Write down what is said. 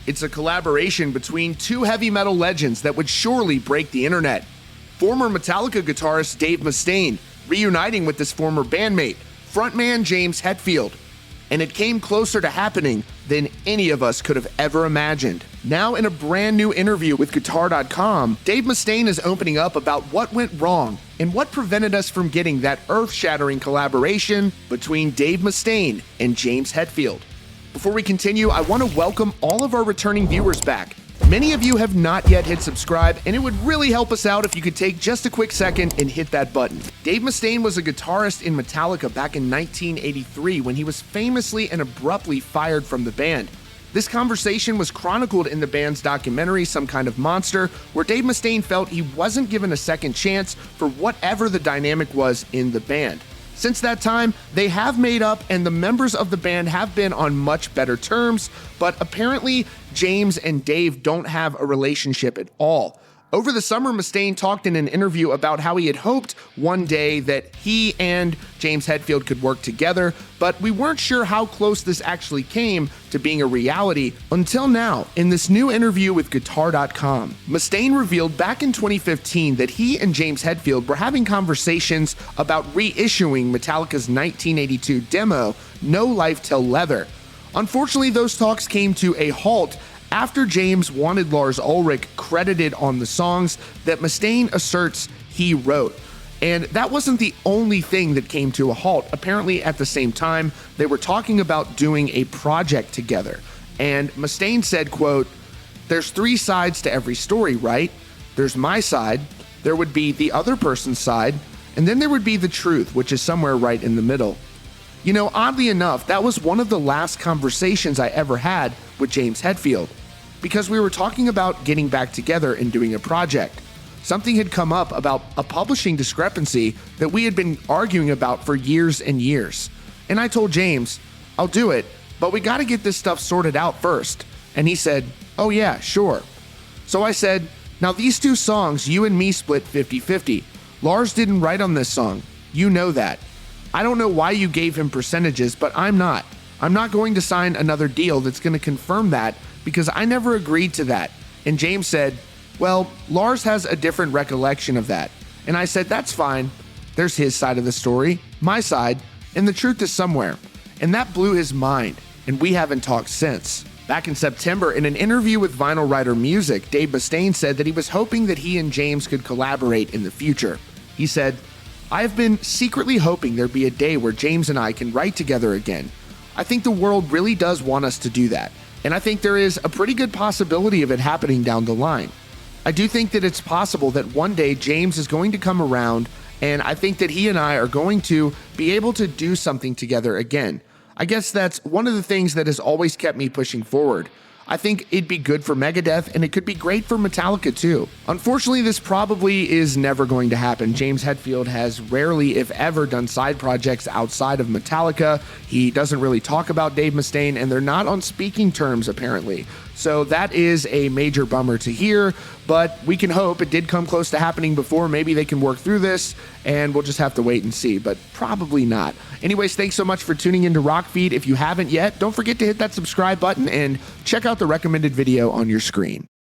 It's a collaboration between two heavy metal legends that would surely break the internet. Former Metallica guitarist Dave Mustaine reuniting with his former bandmate, frontman James Hetfield. And it came closer to happening than any of us could have ever imagined. Now, in a brand new interview with Guitar.com, Dave Mustaine is opening up about what went wrong and what prevented us from getting that earth-shattering collaboration between Dave Mustaine and James Hetfield. Before we continue, I want to welcome all of our returning viewers back. Many of you have not yet hit subscribe, and it would really help us out if you could take just a quick second and hit that button. Dave Mustaine was a guitarist in Metallica back in 1983 when he was famously and abruptly fired from the band. This conversation was chronicled in the band's documentary, Some Kind of Monster, where Dave Mustaine felt he wasn't given a second chance for whatever the dynamic was in the band. Since that time, they have made up and the members of the band have been on much better terms, but apparently James and Dave don't have a relationship at all. Over the summer, Mustaine talked in an interview about how he had hoped one day that he and James Hetfield could work together, but we weren't sure how close this actually came to being a reality until now. In this new interview with Guitar.com, Mustaine revealed back in 2015 that he and James Hetfield were having conversations about reissuing Metallica's 1982 demo, No Life Till Leather. Unfortunately, those talks came to a halt after James wanted Lars Ulrich credited on the songs that Mustaine asserts he wrote. And that wasn't the only thing that came to a halt. Apparently, at the same time, they were talking about doing a project together. And Mustaine said, quote, "There's three sides to every story, right? There's my side, there would be the other person's side, and then there would be the truth, which is somewhere right in the middle." You know, oddly enough, that was one of the last conversations I ever had with James Hetfield, because we were talking about getting back together and doing a project. Something had come up about a publishing discrepancy that we had been arguing about for years and years. And I told James, "I'll do it, but we gotta get this stuff sorted out first." And he said, "Oh yeah, sure." So I said, "Now these two songs, you and me split 50-50. Lars didn't write on this song. You know that. I don't know why you gave him percentages, but I'm not. I'm not going to sign another deal that's going to confirm that because I never agreed to that." And James said, "Well, Lars has a different recollection of that." And I said, "That's fine. There's his side of the story, my side, and the truth is somewhere." And that blew his mind, and we haven't talked since. Back in September, in an interview with Vinyl Writer Music, Dave Mustaine said that he was hoping that he and James could collaborate in the future. He said, "I have been secretly hoping there'd be a day where James and I can write together again. I think the world really does want us to do that, and I think there is a pretty good possibility of it happening down the line. I do think that it's possible that one day James is going to come around, and I think that he and I are going to be able to do something together again. I guess that's one of the things that has always kept me pushing forward. I think it'd be good for Megadeth, and it could be great for Metallica too." Unfortunately, this probably is never going to happen. James Hetfield has rarely, if ever, done side projects outside of Metallica. He doesn't really talk about Dave Mustaine, and they're not on speaking terms, apparently. So that is a major bummer to hear, but we can hope it did come close to happening before. Maybe they can work through this, and we'll just have to wait and see, but probably not. Anyways, thanks so much for tuning into Rockfeed. If you haven't yet, don't forget to hit that subscribe button and check out the recommended video on your screen.